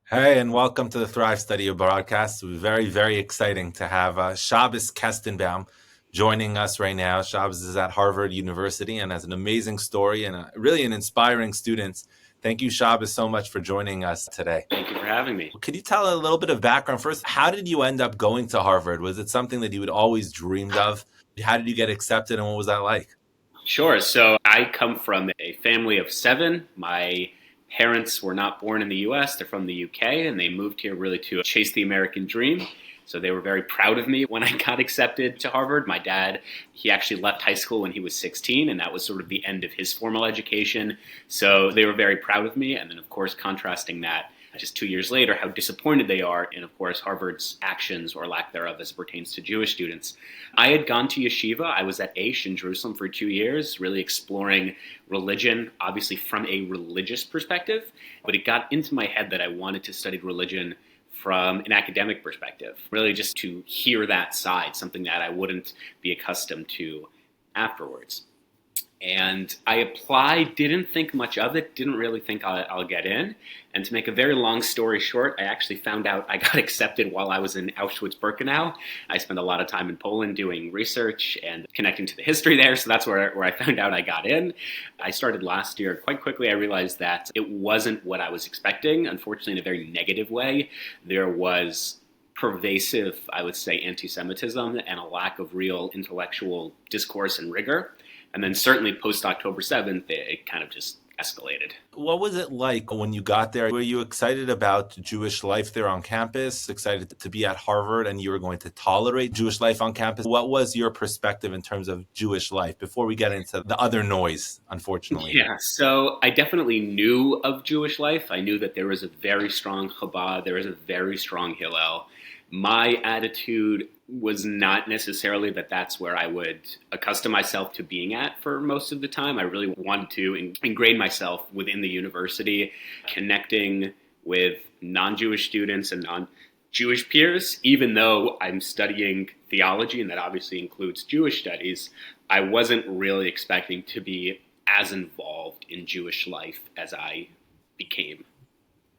Hey, and welcome to the Thrive Study-Abroadcast. It was very, very exciting to have Shabbos Kestenbaum joining us right now. Shabbos is at Harvard University and has an amazing story and really an inspiring student. Thank you, Shabbos, so much for joining us today. Thank you for having me. Could you tell a little bit of background first? How did you end up going to Harvard? Was it something that you had always dreamed of? How did you get accepted, and what was that like? Sure. So I come from a family of seven. My parents were not born in the US, they're from the UK, and they moved here really to chase the American dream. So they were very proud of me when I got accepted to Harvard. My dad, he actually left high school when he was 16, and that was sort of the end of his formal education. So they were very proud of me. And then, of course, contrasting that just 2 years later, how disappointed they are in, of course, Harvard's actions or lack thereof as it pertains to Jewish students. I had gone to yeshiva. I was at Aish in Jerusalem for 2 years, really exploring religion, obviously from a religious perspective. But it got into my head that I wanted to study religion from an academic perspective, really just to hear that side, something that I wouldn't be accustomed to afterwards. And I applied, didn't think much of it, didn't really think I'll get in. And to make a very long story short, I actually found out I got accepted while I was in Auschwitz-Birkenau. I spent a lot of time in Poland doing research and connecting to the history there, so that's where I found out I got in. I started last year. Quite quickly, I realized that it wasn't what I was expecting, unfortunately in a very negative way. There was pervasive, I would say, anti-Semitism and a lack of real intellectual discourse and rigor. And then certainly post-October 7th, it kind of just escalated. What was it like when you got there? Were you excited about Jewish life there on campus, excited to be at Harvard and you were going to tolerate Jewish life on campus? What was your perspective in terms of Jewish life before we get into the other noise, unfortunately? Yeah, so I definitely knew of Jewish life. I knew that there was a very strong Chabad, there was a very strong Hillel. My attitude was not necessarily that that's where I would accustom myself to being at for most of the time. I really wanted to ingrain myself within the university, connecting with non-Jewish students and non-Jewish peers. Even though I'm studying theology, and that obviously includes Jewish studies, I wasn't really expecting to be as involved in Jewish life as I became.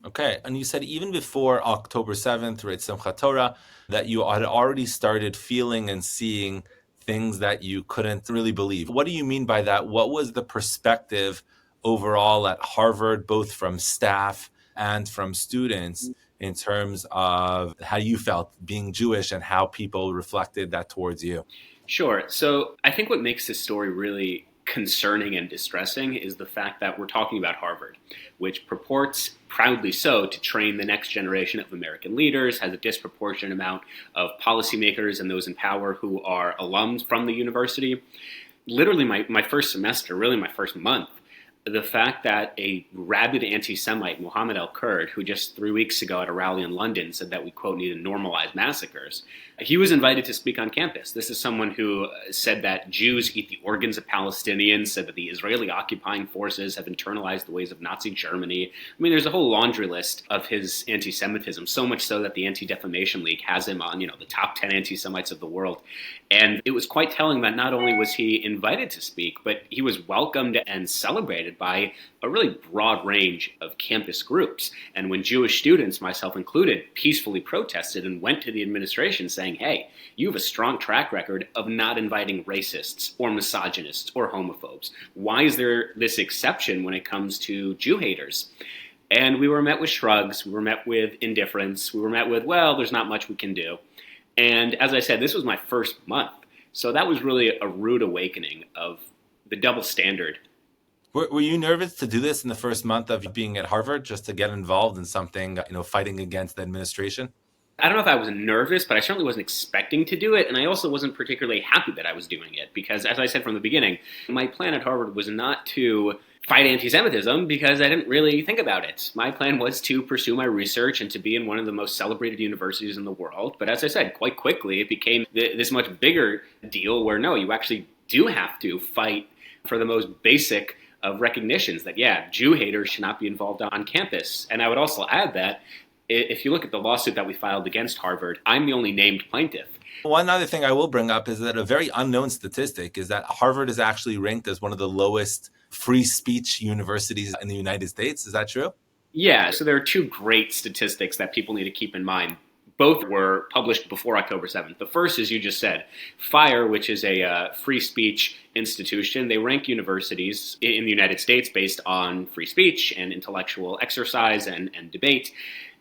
Okay. And you said even before October 7th, right, Simchat Torah, that you had already started feeling and seeing things that you couldn't really believe. What do you mean by that? What was the perspective overall at Harvard, both from staff and from students, in terms of how you felt being Jewish and how people reflected that towards you? Sure. So I think what makes this story really concerning and distressing is the fact that we're talking about Harvard, which purports, proudly so, to train the next generation of American leaders, has a disproportionate amount of policymakers and those in power who are alums from the university. Literally, my first semester, really my first month, the fact that a rabid anti-Semite, Mohammed El-Kurd, who just 3 weeks ago at a rally in London said that we, quote, need to normalize massacres, he was invited to speak on campus. This is someone who said that Jews eat the organs of Palestinians, said that the Israeli occupying forces have internalized the ways of Nazi Germany. I mean, there's a whole laundry list of his anti-Semitism, so much so that the Anti-Defamation League has him on, the top 10 anti-Semites of the world. And it was quite telling that not only was he invited to speak, but he was welcomed and celebrated by a really broad range of campus groups. And when Jewish students, myself included, peacefully protested and went to the administration saying, hey, you have a strong track record of not inviting racists or misogynists or homophobes. Why is there this exception when it comes to Jew haters? And we were met with shrugs, we were met with indifference, we were met with, well, there's not much we can do. And as I said, this was my first month. So that was really a rude awakening of the double standard. Were you nervous to do this in the first month of being at Harvard, just to get involved in something, fighting against the administration? I don't know if I was nervous, but I certainly wasn't expecting to do it. And I also wasn't particularly happy that I was doing it because, as I said from the beginning, my plan at Harvard was not to fight anti-Semitism because I didn't really think about it. My plan was to pursue my research and to be in one of the most celebrated universities in the world. But as I said, quite quickly, it became this much bigger deal where, no, you actually do have to fight for the most basic of recognitions that, yeah, Jew haters should not be involved on campus. And I would also add that if you look at the lawsuit that we filed against Harvard, I'm the only named plaintiff. One other thing I will bring up is that a very unknown statistic is that Harvard is actually ranked as one of the lowest free speech universities in the United States. Is that true? Yeah, so there are two great statistics that people need to keep in mind. Both were published before October 7th. The first, as you just said, FIRE, which is a free speech institution. They rank universities in the United States based on free speech and intellectual exercise and debate.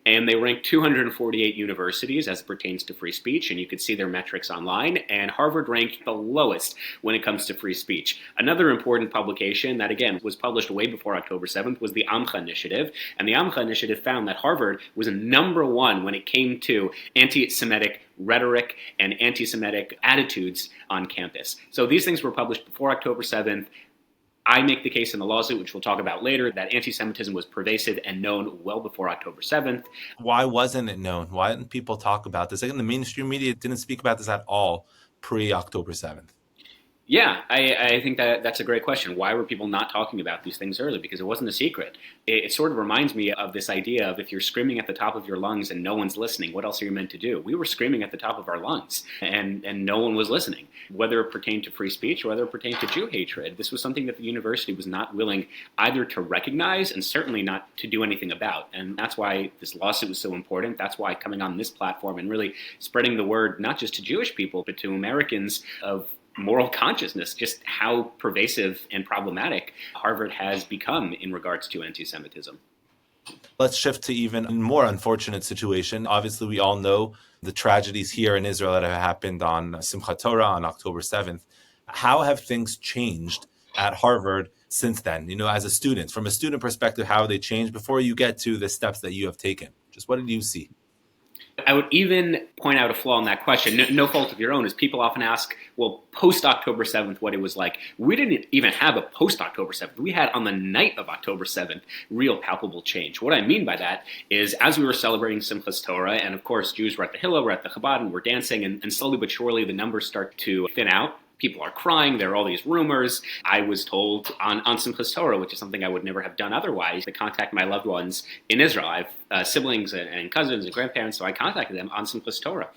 And they ranked 248 universities as it pertains to free speech, and you could see their metrics online. And Harvard ranked the lowest when it comes to free speech. Another important publication that, again, was published way before October 7th was the Amcha Initiative. And the Amcha Initiative found that Harvard was number one when it came to anti-Semitic rhetoric and anti-Semitic attitudes on campus. So these things were published before October 7th. I make the case in the lawsuit, which we'll talk about later, that anti-Semitism was pervasive and known well before October 7th. Why wasn't it known? Why didn't people talk about this? Again, the mainstream media didn't speak about this at all pre-October 7th. Yeah, I think that's a great question. Why were people not talking about these things early? Because it wasn't a secret. It sort of reminds me of this idea of if you're screaming at the top of your lungs and no one's listening, what else are you meant to do? We were screaming at the top of our lungs and no one was listening, whether it pertained to free speech or whether it pertained to Jew hatred. This was something that the university was not willing either to recognize and certainly not to do anything about. And that's why this lawsuit was so important. That's why coming on this platform and really spreading the word, not just to Jewish people, but to Americans of moral consciousness, just how pervasive and problematic Harvard has become in regards to anti-Semitism. Let's shift to even a more unfortunate situation. Obviously, we all know the tragedies here in Israel that have happened on Simchat Torah on October 7th. How have things changed at Harvard since then? As a student, from a student perspective, how have they changed before you get to the steps that you have taken? Just what did you see? I would even point out a flaw in that question, no fault of your own, is people often ask, well, post-October 7th, what it was like. We didn't even have a post-October 7th. We had on the night of October 7th, real palpable change. What I mean by that is as we were celebrating Simchas Torah, and of course Jews were at the Hillel, we're at the Chabad, and we're dancing, and slowly but surely the numbers start to thin out. People are crying. There are all these rumors. I was told on Simchas Torah, which is something I would never have done otherwise, to contact my loved ones in Israel. I have siblings and cousins and grandparents, so I contacted them on Simchas Torah.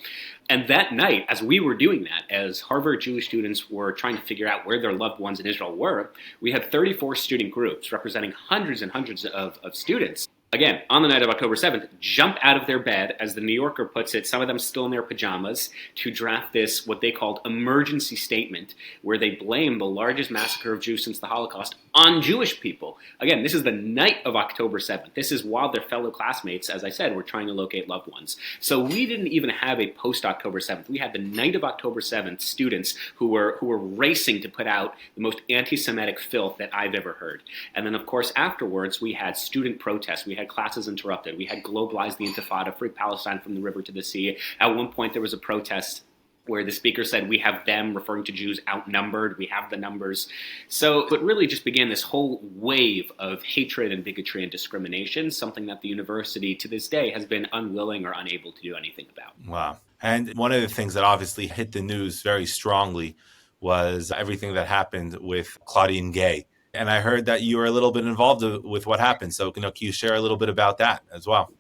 And that night, as we were doing that, as Harvard Jewish students were trying to figure out where their loved ones in Israel were, we had 34 student groups representing hundreds and hundreds of students. Again, on the night of October 7th, jump out of their bed, as the New Yorker puts it, some of them still in their pajamas, to draft this, what they called emergency statement, where they blame the largest massacre of Jews since the Holocaust on Jewish people. Again, this is the night of October 7th. This is while their fellow classmates, as I said, were trying to locate loved ones. So we didn't even have a post-October 7th. We had the night of October 7th students who were racing to put out the most anti-Semitic filth that I've ever heard. And then, of course, afterwards, we had student protests. We had classes interrupted. We had globalized the Intifada, free Palestine from the river to the sea. At one point, there was a protest where the speaker said, we have them, referring to Jews, outnumbered, we have the numbers. So it really just began this whole wave of hatred and bigotry and discrimination, something that the university to this day has been unwilling or unable to do anything about. Wow. And one of the things that obviously hit the news very strongly was everything that happened with Claudine Gay. And I heard that you were a little bit involved with what happened. So can you share a little bit about that as well?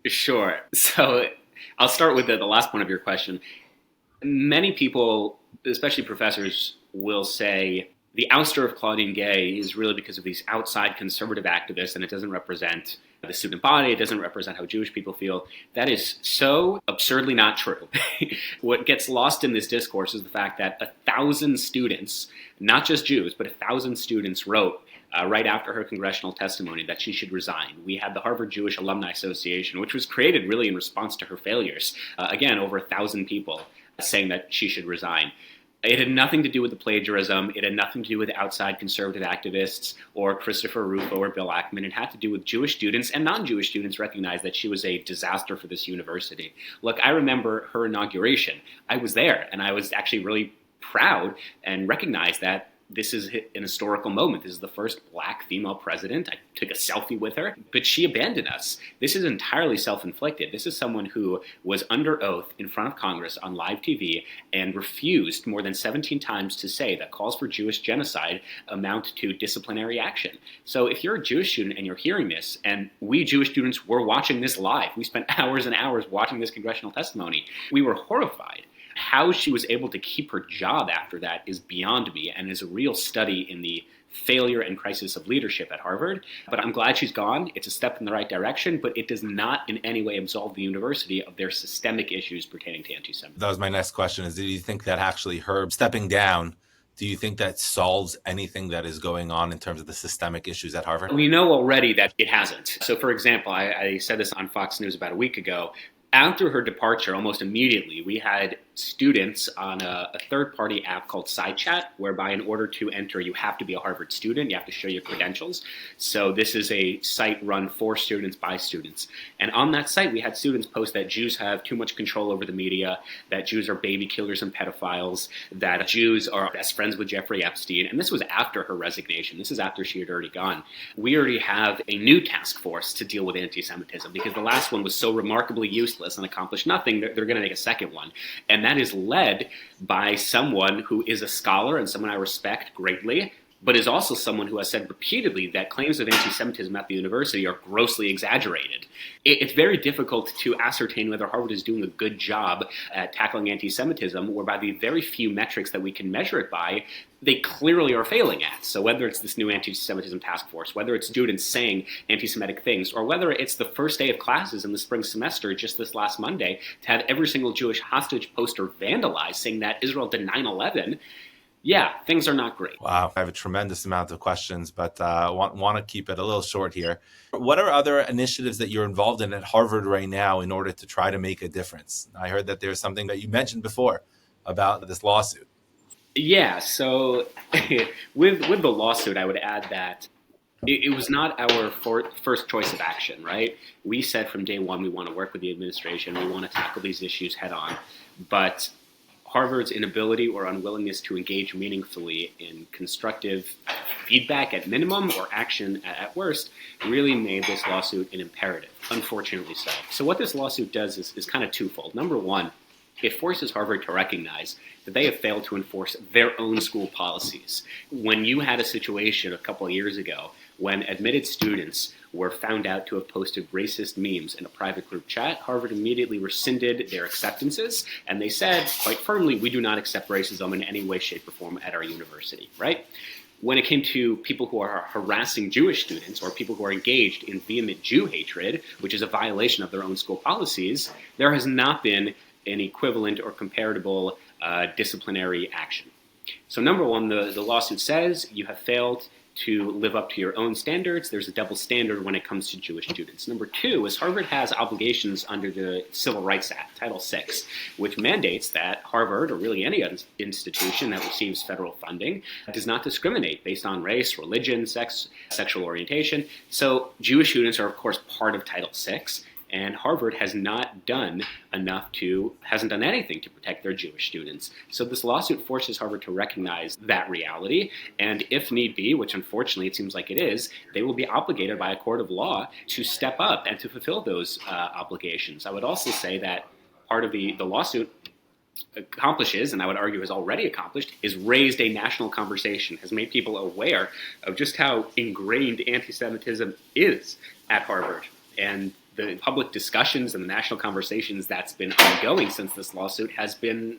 Sure. So I'll start with the last point of your question. Many people, especially professors, will say the ouster of Claudine Gay is really because of these outside conservative activists, and it doesn't represent the student body, it doesn't represent how Jewish people feel. That is so absurdly not true. What gets lost in this discourse is the fact that 1,000 students, not just Jews, but 1,000 students wrote right after her congressional testimony that she should resign. We had the Harvard Jewish Alumni Association, which was created really in response to her failures. Again, over 1,000 people saying that she should resign. It had nothing to do with the plagiarism. It had nothing to do with outside conservative activists or Christopher Rufo or Bill Ackman. It had to do with Jewish students and non-Jewish students recognized that she was a disaster for this university. Look, I remember her inauguration. I was there, and I was actually really proud and recognized that this is an historical moment. This is the first black female president. I took a selfie with her, but she abandoned us. This is entirely self-inflicted. This is someone who was under oath in front of Congress on live TV and refused more than 17 times to say that calls for Jewish genocide amount to disciplinary action. So if you're a Jewish student and you're hearing this, and we Jewish students were watching this live, we spent hours and hours watching this congressional testimony, we were horrified. How she was able to keep her job after that is beyond me and is a real study in the failure and crisis of leadership at Harvard. But I'm glad she's gone. It's a step in the right direction, but it does not in any way absolve the university of their systemic issues pertaining to anti-Semitism. That was my next question, is do you think that actually her stepping down, do you think that solves anything that is going on in terms of the systemic issues at Harvard? We know already that it hasn't. So, for example, I said this on Fox News about a week ago. After her departure, almost immediately, we had students on a third-party app called SideChat, whereby in order to enter, you have to be a Harvard student. You have to show your credentials. So this is a site run for students by students. And on that site, we had students post that Jews have too much control over the media, that Jews are baby killers and pedophiles, that Jews are best friends with Jeffrey Epstein. And this was after her resignation. This is after she had already gone. We already have a new task force to deal with anti-Semitism because the last one was so remarkably useless and accomplished nothing. They're going to make a second one. And that is led by someone who is a scholar and someone I respect greatly, but is also someone who has said repeatedly that claims of anti-Semitism at the university are grossly exaggerated. It's very difficult to ascertain whether Harvard is doing a good job at tackling anti-Semitism, or by the very few metrics that we can measure it by, they clearly are failing at. So whether it's this new anti-Semitism task force, whether it's students saying anti-Semitic things, or whether it's the first day of classes in the spring semester just this last Monday to have every single Jewish hostage poster vandalized saying that Israel did 9/11, yeah, things are not great. Wow, I have a tremendous amount of questions, but want to keep it a little short here. What are other initiatives that you're involved in at Harvard right now in order to try to make a difference? I heard that there's something that you mentioned before about this lawsuit. Yeah, so with the lawsuit, I would add that it was not our first choice of action, right? We said from day one we want to work with the administration, we want to tackle these issues head on, but Harvard's inability or unwillingness to engage meaningfully in constructive feedback at minimum or action at worst really made this lawsuit an imperative, unfortunately so. So what this lawsuit does is kind of twofold. Number one, it forces Harvard to recognize that they have failed to enforce their own school policies. When you had a situation a couple of years ago when admitted students were found out to have posted racist memes in a private group chat, Harvard immediately rescinded their acceptances, and they said quite firmly, we do not accept racism in any way, shape, or form at our university, right? When it came to people who are harassing Jewish students or people who are engaged in vehement Jew hatred, which is a violation of their own school policies, there has not been an equivalent or comparable disciplinary action. So number one, the lawsuit says you have failed to live up to your own standards. There's a double standard when it comes to Jewish students. Number two is Harvard has obligations under the Civil Rights Act, Title VI, which mandates that Harvard, or really any institution that receives federal funding, does not discriminate based on race, religion, sex, sexual orientation. So Jewish students are, of course, part of Title VI. And Harvard hasn't done anything to protect their Jewish students. So this lawsuit forces Harvard to recognize that reality, and if need be, which unfortunately it seems like it is, they will be obligated by a court of law to step up and to fulfill those obligations. I would also say that part of the lawsuit accomplishes, and I would argue has already accomplished, is raised a national conversation, has made people aware of just how ingrained anti-Semitism is at Harvard. And the public discussions and the national conversations that's been ongoing since this lawsuit has been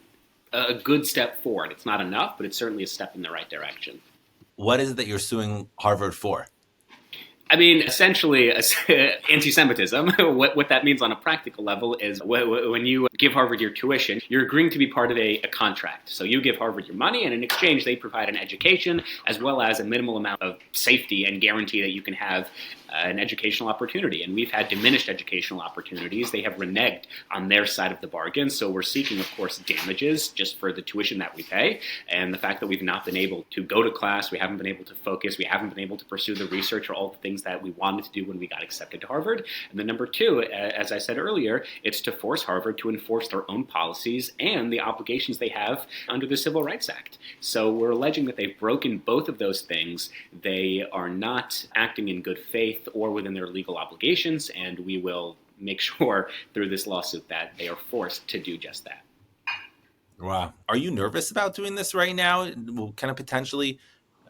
a good step forward. It's not enough, but it's certainly a step in the right direction. What is it that you're suing Harvard for? I mean, essentially, anti-Semitism. What that means on a practical level is when you give Harvard your tuition, you're agreeing to be part of a contract. So you give Harvard your money, and in exchange, they provide an education as well as a minimal amount of safety and guarantee that you can have an educational opportunity. And we've had diminished educational opportunities. They have reneged on their side of the bargain. So we're seeking, of course, damages just for the tuition that we pay and the fact that we've not been able to go to class, we haven't been able to focus, we haven't been able to pursue the research or all the things that we wanted to do when we got accepted to Harvard. And then number two, as I said earlier, it's to force Harvard to enforce their own policies and the obligations they have under the Civil Rights Act. So we're alleging that they've broken both of those things. They are not acting in good faith or within their legal obligations, and we will make sure through this lawsuit that they are forced to do just that. Wow. Are you nervous about doing this right now? Will kind of potentially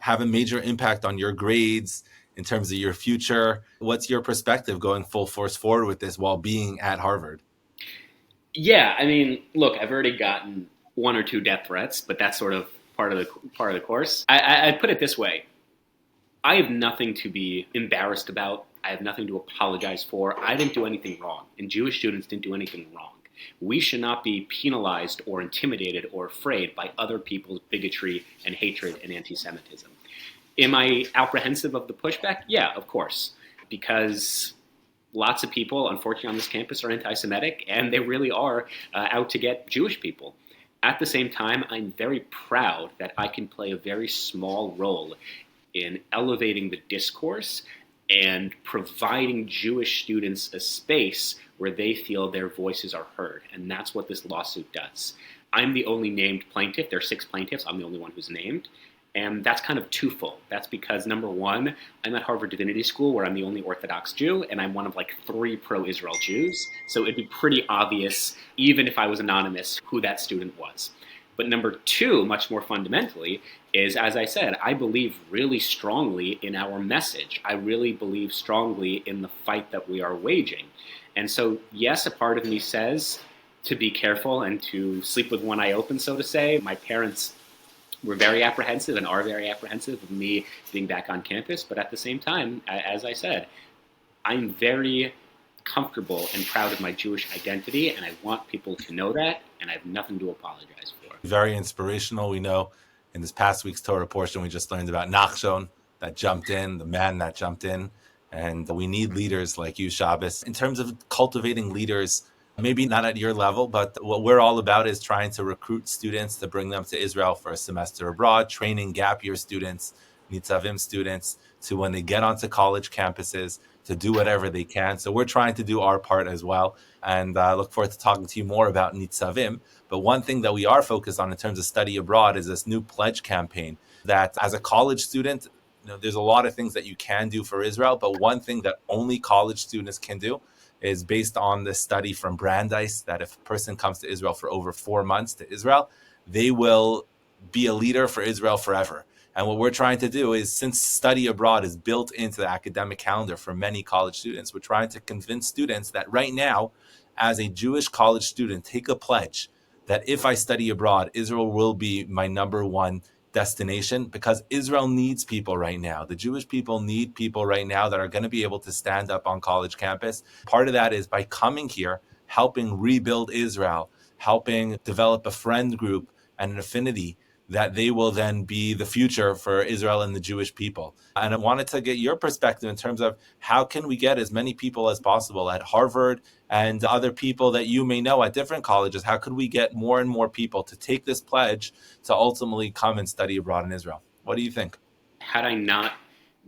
have a major impact on your grades in terms of your future? What's your perspective going full force forward with this while being at Harvard? Yeah, I mean, look, I've already gotten one or two death threats, but that's sort of part of the course. I put it this way. I have nothing to be embarrassed about. I have nothing to apologize for. I didn't do anything wrong, and Jewish students didn't do anything wrong. We should not be penalized or intimidated or afraid by other people's bigotry and hatred and anti-Semitism. Am I apprehensive of the pushback? Yeah, of course, because lots of people, unfortunately, on this campus are anti-Semitic, and they really are out to get Jewish people. At the same time, I'm very proud that I can play a very small role in elevating the discourse and providing Jewish students a space where they feel their voices are heard. And that's what this lawsuit does. I'm the only named plaintiff. There are 6 plaintiffs. I'm the only one who's named. And that's kind of twofold. That's because, number one, I'm at Harvard Divinity School, where I'm the only Orthodox Jew, and I'm one of like 3 pro-Israel Jews. So it'd be pretty obvious, even if I was anonymous, who that student was. But number two, much more fundamentally, is, as I said, I believe really strongly in our message. I really believe strongly in the fight that we are waging. And so, yes, a part of me says to be careful and to sleep with one eye open, so to say. My parents were very apprehensive and are very apprehensive of me being back on campus. But at the same time, as I said, I'm very comfortable and proud of my Jewish identity, and I want people to know that, and I have nothing to apologize for. Very inspirational. We know in this past week's Torah portion, we just learned about Nachshon that jumped in, the man that jumped in. And we need leaders like you, Shabbos. In terms of cultivating leaders, maybe not at your level, but what we're all about is trying to recruit students to bring them to Israel for a semester abroad, training gap year students, Nitzavim students, to when they get onto college campuses, to do whatever they can. So we're trying to do our part as well. And I look forward to talking to you more about Nitzavim. But one thing that we are focused on in terms of study abroad is this new pledge campaign that as a college student, there's a lot of things that you can do for Israel, but one thing that only college students can do is based on this study from Brandeis, that if a person comes to Israel for over 4 months to Israel, they will be a leader for Israel forever. And what we're trying to do is, since study abroad is built into the academic calendar for many college students, we're trying to convince students that right now, as a Jewish college student, take a pledge that if I study abroad, Israel will be my number one destination, because Israel needs people right now. The Jewish people need people right now that are going to be able to stand up on college campus. Part of that is by coming here, helping rebuild Israel, helping develop a friend group and an affinity that they will then be the future for Israel and the Jewish people. And I wanted to get your perspective in terms of how can we get as many people as possible at Harvard and other people that you may know at different colleges. How could we get more and more people to take this pledge to ultimately come and study abroad in Israel? What do you think? Had I not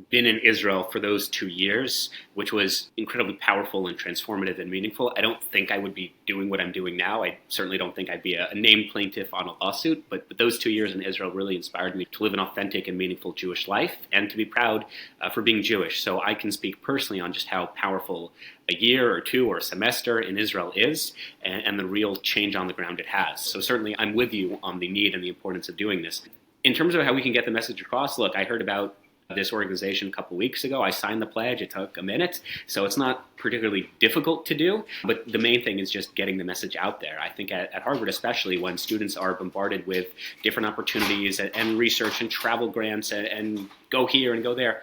been in Israel for those 2 years, which was incredibly powerful and transformative and meaningful, I don't think I would be doing what I'm doing now. I certainly don't think I'd be a named plaintiff on a lawsuit, but those 2 years in Israel really inspired me to live an authentic and meaningful Jewish life and to be proud for being Jewish. So I can speak personally on just how powerful a year or 2 or a semester in Israel is, and the real change on the ground it has. So certainly I'm with you on the need and the importance of doing this. In terms of how we can get the message across, look, I heard about this organization a couple weeks ago. I signed the pledge. It took a minute. So it's not particularly difficult to do. But the main thing is just getting the message out there. I think at Harvard, especially, when students are bombarded with different opportunities and research and travel grants and go here and go there,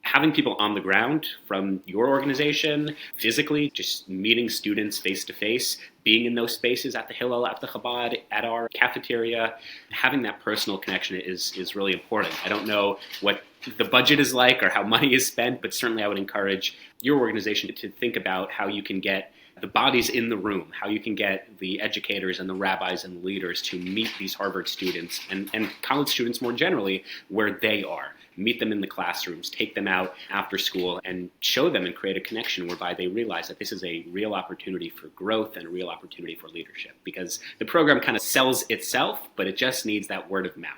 having people on the ground from your organization, physically, just meeting students face to face, being in those spaces at the Hillel, at the Chabad, at our cafeteria, having that personal connection is really important. I don't know what the budget is like or how money is spent, but certainly I would encourage your organization to think about how you can get the bodies in the room, how you can get the educators and the rabbis and the leaders to meet these Harvard students and college students more generally where they are. Meet them in the classrooms, take them out after school, and show them and create a connection whereby they realize that this is a real opportunity for growth and a real opportunity for leadership. Because the program kind of sells itself, but it just needs that word of mouth.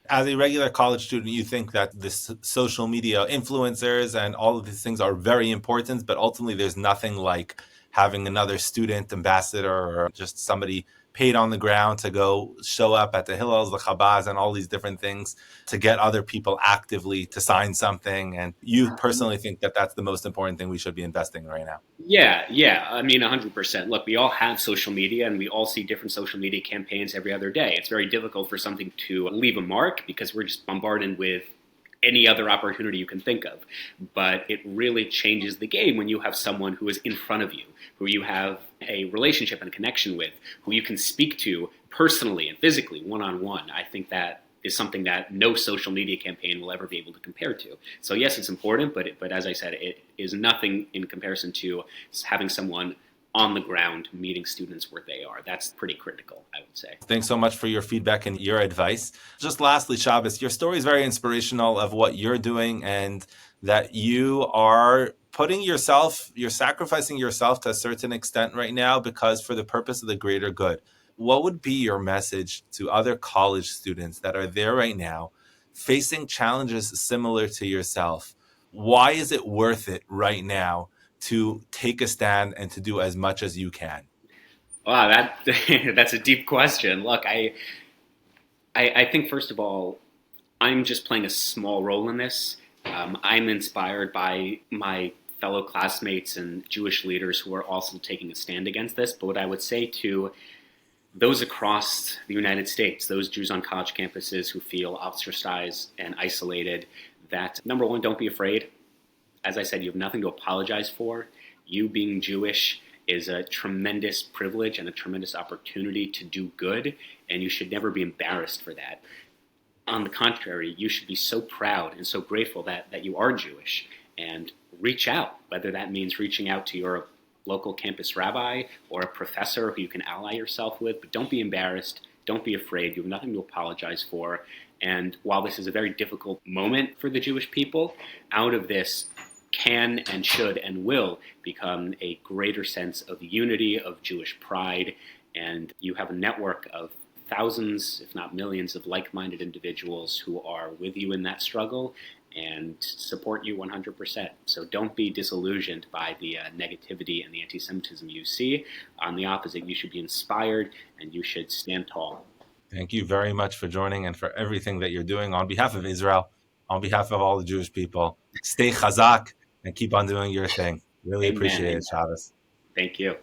As a regular college student, you think that this social media influencers and all of these things are very important, but ultimately there's nothing like having another student ambassador or just somebody paid on the ground to go show up at the Hillels, the Chabaz, and all these different things to get other people actively to sign something. And you personally think that that's the most important thing we should be investing in right now? Yeah. I mean, 100%. Look, we all have social media and we all see different social media campaigns every other day. It's very difficult for something to leave a mark because we're just bombarded with any other opportunity you can think of. But it really changes the game when you have someone who is in front of you, who you have a relationship and a connection with, who you can speak to personally and physically, one-on-one. I think that is something that no social media campaign will ever be able to compare to. So yes, it's important, but as I said, it is nothing in comparison to having someone on the ground meeting students where they are. That's pretty critical, I would say. Thanks so much for your feedback and your advice. Just lastly, Shabbos, your story is very inspirational of what you're doing and that you are putting yourself, you're sacrificing yourself to a certain extent right now because for the purpose of the greater good. What would be your message to other college students that are there right now facing challenges similar to yourself? Why is it worth it right now to take a stand and to do as much as you can? Wow, that's a deep question. Look, I think first of all, I'm just playing a small role in this. I'm inspired by my fellow classmates and Jewish leaders who are also taking a stand against this. But what I would say to those across the United States, those Jews on college campuses who feel ostracized and isolated, that number one, don't be afraid. As I said, you have nothing to apologize for. You being Jewish is a tremendous privilege and a tremendous opportunity to do good, and you should never be embarrassed for that. On the contrary, you should be so proud and so grateful that you are Jewish, and reach out, whether that means reaching out to your local campus rabbi or a professor who you can ally yourself with, but don't be embarrassed, don't be afraid, you have nothing to apologize for. And while this is a very difficult moment for the Jewish people, out of this can and should and will become a greater sense of unity, of Jewish pride, and you have a network of thousands, if not millions, of like-minded individuals who are with you in that struggle and support you 100%. So don't be disillusioned by the negativity and the anti-Semitism you see. On the opposite, you should be inspired and you should stand tall. Thank you very much for joining and for everything that you're doing on behalf of Israel, on behalf of all the Jewish people. Stay chazak and keep on doing your thing. Really Amen. appreciate Amen. it, Shabbos. Thank you.